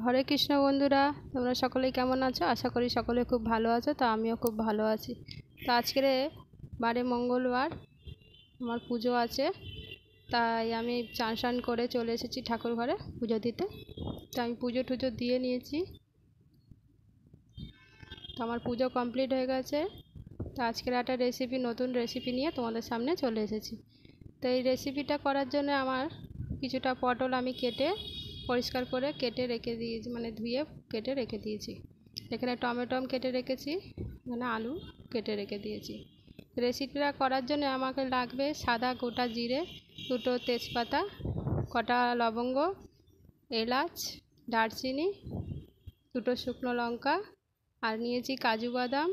হরে কৃষ্ণ বন্ধুরা, তোমরা সকলেই কেমন আছো? আশা করি সকলে খুব ভালো আছো। তো আমিও খুব ভালো আছি। তো আজকের বারে মঙ্গলবার, আমার পুজো আছে, তাই আমি চান করে চলে এসেছি ঠাকুর ঘরে পুজো দিতে। তো আমি পুজো টুজো দিয়ে নিয়েছি। তো আমার পুজো কমপ্লিট হয়ে গেছে। তো আজকের একটা নতুন রেসিপি নিয়ে তোমাদের সামনে চলে এসেছি। তো এই রেসিপিটা করার জন্য আমার কিছুটা পটল আমি পরিষ্কার করে কেটে রেখে দিয়েছি, মানে ধুয়ে কেটে রেখে দিয়েছি। এখানে টমেটো কেটে রেখেছি, এখানে আলু কেটে রেখে দিয়েছি। রেসিপিটা করার জন্য আমাকে লাগবে সাদা গোটা জিরে, দুটো তেজপাতা, কটা লবঙ্গ, এলাচ, দারচিনি, দুটো শুকনো লঙ্কা, আর নিয়েছি কাজু বাদাম,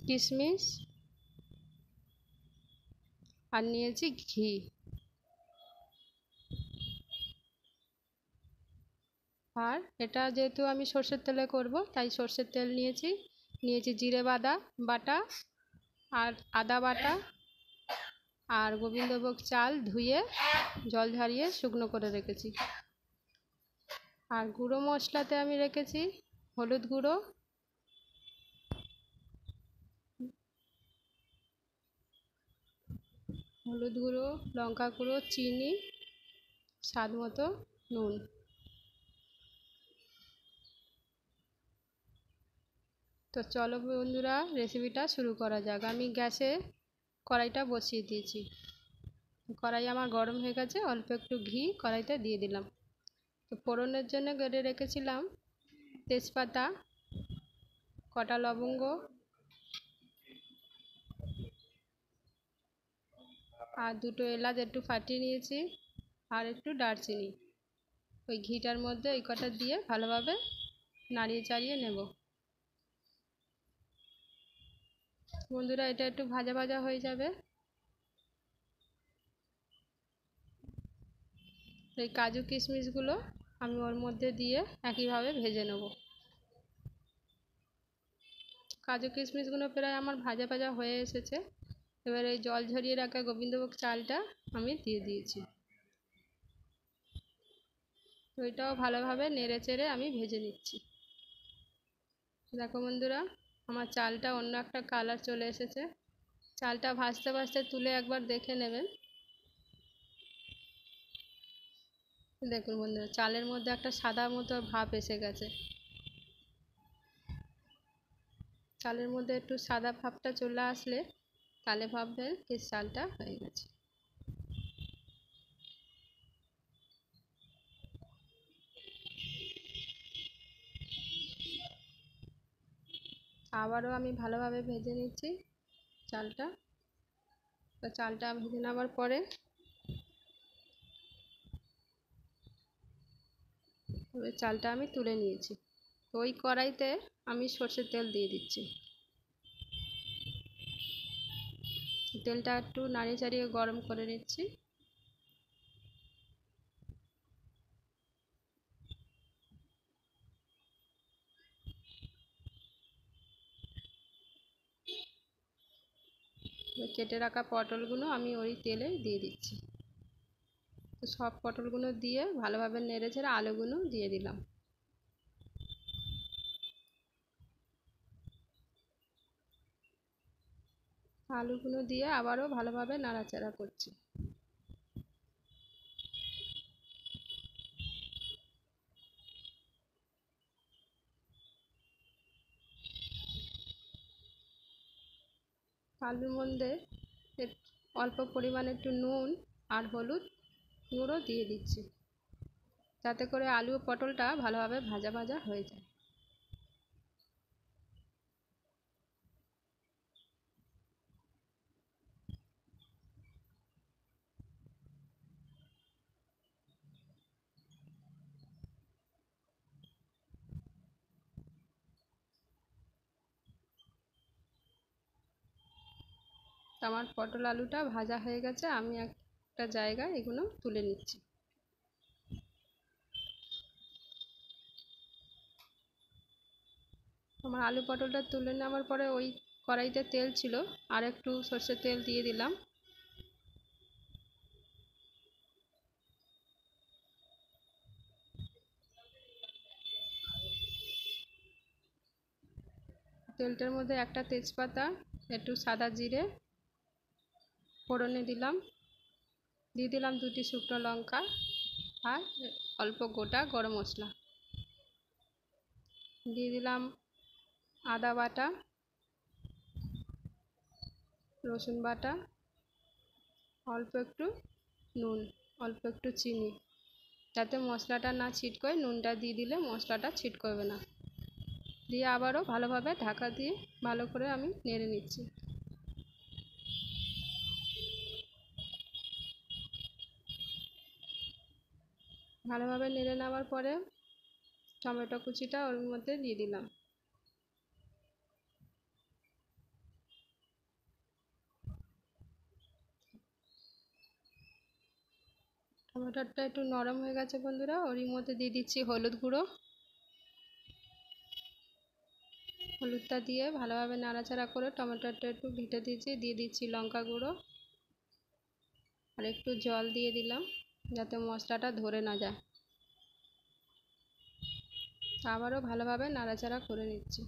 কিশমিশ, আর নিয়েছি ঘি। আর এটা যেহেতু আমি সর্ষের তেলে করব, তাই সর্ষের তেল নিয়েছি জিরে বাটা, আর আদা বাটা, আর গোবিন্দভোগ চাল ধুয়ে জল ঝরিয়ে শুকনো করে রেখেছি। আর গুঁড়ো মশলাতে আমি রেখেছি হলুদ গুঁড়ো, লঙ্কা গুঁড়ো, চিনি, স্বাদ মতো নুন। তো চলো বন্ধুরা, রেসিপিটা শুরু করা যাক। আমি গ্যাসে কড়াইটা বসিয়ে দিয়েছি। কড়াই আমার গরম হয়ে গেছে, অল্প একটু ঘি কড়াইতে দিয়ে দিলাম। তো ফোড়নের জন্য কেটে রেখেছিলাম তেজপাতা, কটা লবঙ্গ, আর দুটো এলাচ একটু ফাটিয়ে নিয়েছি, আর একটু দারচিনি। ওই ঘিটার মধ্যে ওই কটা দিয়ে ভালোভাবে নাড়িয়ে চাড়িয়ে নেব। বন্ধুরা, এটা একটু ভাজা ভাজা হয়ে যাবে। এই কাজু কিশমিশগুলো আমি ওর মধ্যে দিয়ে একইভাবে ভেজে নেব। কাজু কিশমিশগুলো প্রায় আমার ভাজা ভাজা হয়ে এসেছে। এবার এই জল ঝরিয়ে রাখা গোবিন্দভোগ চালটা আমি দিয়ে দিয়েছি। ওইটাও ভালোভাবে নেড়ে চেড়ে আমি ভেজে নিচ্ছি। দেখো বন্ধুরা, আমার চালটা অন্য একটা কালার চলে এসেছে। চালটা ভাজতে ভাজতে তুলে একবার দেখে নেবেন। দেখুন বন্ধুরা, চালের মধ্যে একটা সাদা মতো ভাব এসে গেছে। চালের মধ্যে একটু সাদা ভাবটা চলে আসলে তাহলে ভাববেন কি চালটা হয়ে গেছে। আবারও আমি ভালোভাবে ভেজে নিচ্ছি চালটা। তো চালটা ভেজে নেওয়ার পরে চালটা আমি তুলে নিয়েছি। তো ওই কড়াইতে আমি সর্ষের তেল দিয়ে দিচ্ছি। তেলটা একটু নাড়িয়ে চাড়িয়ে গরম করে নিচ্ছি। কেটে রাখা পটলগুলো আমি ওই তেলে দিয়ে দিচ্ছি। তো সব পটলগুলো দিয়ে ভালোভাবে নেড়ে চেড়ে আলুগুলো দিয়ে দিলাম। আলুগুলো দিয়ে আবারও ভালোভাবে নাড়াচাড়া করছি। আলুর মধ্যে অল্প পরিমাণে একটু নুন আর হলুদ গুঁড়ো দিয়ে দিচ্ছি, যাতে করে আলু ও পটলটা ভালোভাবে ভাজা ভাজা হয়ে যায়। আমার পটল আলুটা ভাজা হয়ে গেছে, আমি একটা জায়গায় এগুলো তুলে নিচ্ছি। আমার আলু পটলটা তুলে নেওয়ার পরে ওই কড়াইতে তেল ছিল, আর একটু সর্ষের তেল দিয়ে দিলাম। তেলটার মধ্যে একটা তেজপাতা, একটু সাদা জিরে ফোড়নে দিলাম, দিয়ে দিলাম 2টি শুকনো লঙ্কা আর অল্প গোটা গরম মশলা, দিয়ে দিলাম আদা বাটা, রসুন বাটা, অল্প একটু নুন, অল্প একটু চিনি, যাতে মশলাটা না ছিটকোয়। নুনটা দিয়ে দিলে মশলাটা ছিটকোবে না। দিয়ে আবারও ভালোভাবে ঢাকা দিয়ে ভালো করে আমি নেড়ে নিচ্ছি। ভালোভাবে নেড়ে নেওয়ার পরে টমেটো কুচিটা ওর মধ্যে দিয়ে দিলাম। টমেটোটা একটু নরম হয়ে গেছে বন্ধুরা, ওরই মধ্যে দিয়ে দিচ্ছি হলুদ গুঁড়ো। হলুদটা দিয়ে ভালোভাবে নাড়াচাড়া করে টমেটোটা একটু ঘেটে দিয়েছি, দিয়ে দিচ্ছি লঙ্কা গুঁড়ো আর একটু জল দিয়ে দিলাম যাতে মশলাটা ধরে না যায়। আবারও ভালোভাবে নাড়াচাড়া করে নিচ্ছি।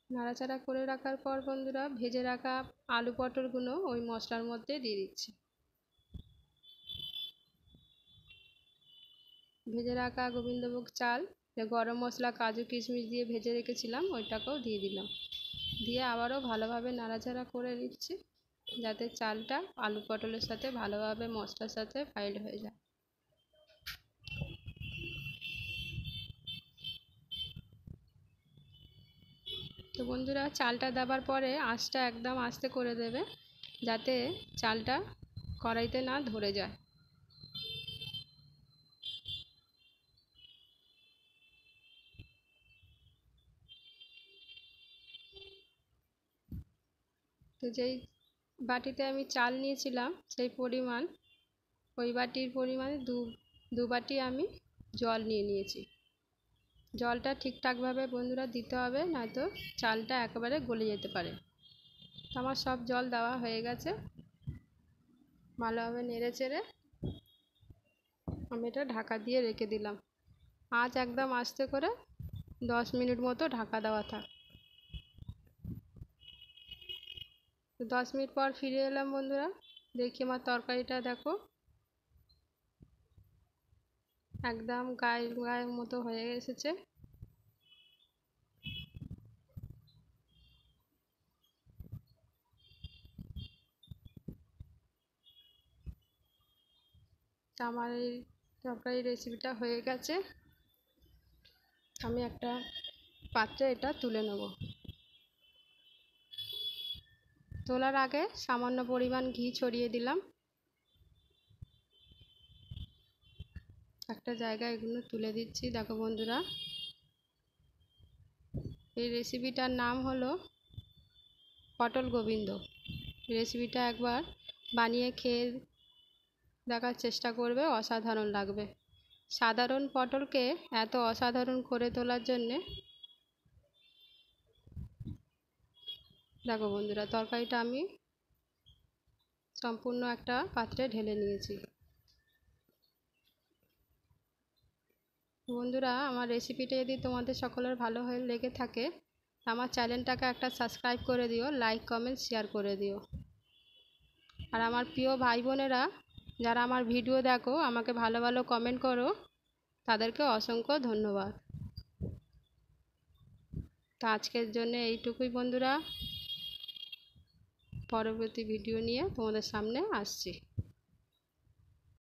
নাড়াচাড়া করে রাখার পর বন্ধুরা ভেজে রাখা আলু পটলগুলো ওই মশলার মধ্যে দিয়ে দিচ্ছি। ভেজে রাখা গোবিন্দভোগ চাল, গরম মশলা, কাজু কিশমিশ দিয়ে ভেজে রেখেছিলাম, ওইটাকেও দিয়ে দিলাম। দিয়ে আবারও ভালোভাবে নাড়াচাড়া করে নিচ্ছি যাতে চালটা আলু পটলের সাথে ভালোভাবে মশলার সাথে ফাইল হয়ে যায়। তো বন্ধুরা চালটা দেওয়ার পরে আঁচটা একদম আস্তে করে দেবে যাতে চালটা কড়াইতে না ধরে যায়। তো যেই বাটিতে আমি চাল নিয়েছিলাম সেই পরিমাণ, ওই বাটির পরিমাণে দু বাটি আমি জল নিয়ে নিয়েছি। জলটা ঠিকঠাকভাবে বন্ধুরা দিতে হবে, নয়তো চালটা একেবারে গলে যেতে পারে। তো আমার সব জল দেওয়া হয়ে গেছে। ভালোভাবে নেড়ে চেড়ে আমি এটা ঢাকা দিয়ে রেখে দিলাম। আঁচ একদম আস্তে করে 10 মিনিট মতো ঢাকা দেওয়া থাক। 10 মিনিট পর ফিরে এলাম বন্ধুরা, দেখি আমার তরকারিটা দেখো একদম গায়ের মতো হয়ে এসেছে। আমার এই তরকারি রেসিপিটা হয়ে গেছে। আমি একটা পাত্রে এটা তুলে নেব। তোলার আগে সামান্য পরিমাণ ঘি ছড়িয়ে দিলাম। একটা জায়গায় এগুলো তুলে দিচ্ছি। দেখো বন্ধুরা, এই রেসিপিটার নাম হলো পটল গোবিন্দ। রেসিপিটা একবার বানিয়ে খেয়ে দেখার চেষ্টা করবে, অসাধারণ লাগবে। সাধারণ পটলকে এত অসাধারণ করে তোলার জন্যে দেখো বন্ধুরা, তরকারিটা আমি সম্পূর্ণ একটা পাত্রে ঢেলে নিয়েছি। বন্ধুরা আমার রেসিপিটা যদি তোমাদের সকলের ভালো হয়ে লেগে থাকে আমার চ্যানেলটাকে একটা সাবস্ক্রাইব করে দিও, লাইক কমেন্ট শেয়ার করে দিও। আর আমার প্রিয় ভাই বোনেরা যারা আমার ভিডিও দেখো আমাকে ভালো ভালো কমেন্ট করো, তাদেরকে অসংখ্য ধন্যবাদ। তো আজকের জন্য এইটুকুই বন্ধুরা, পরবর্তী ভিডিও নিয়ে তোমাদের সামনে আসছি।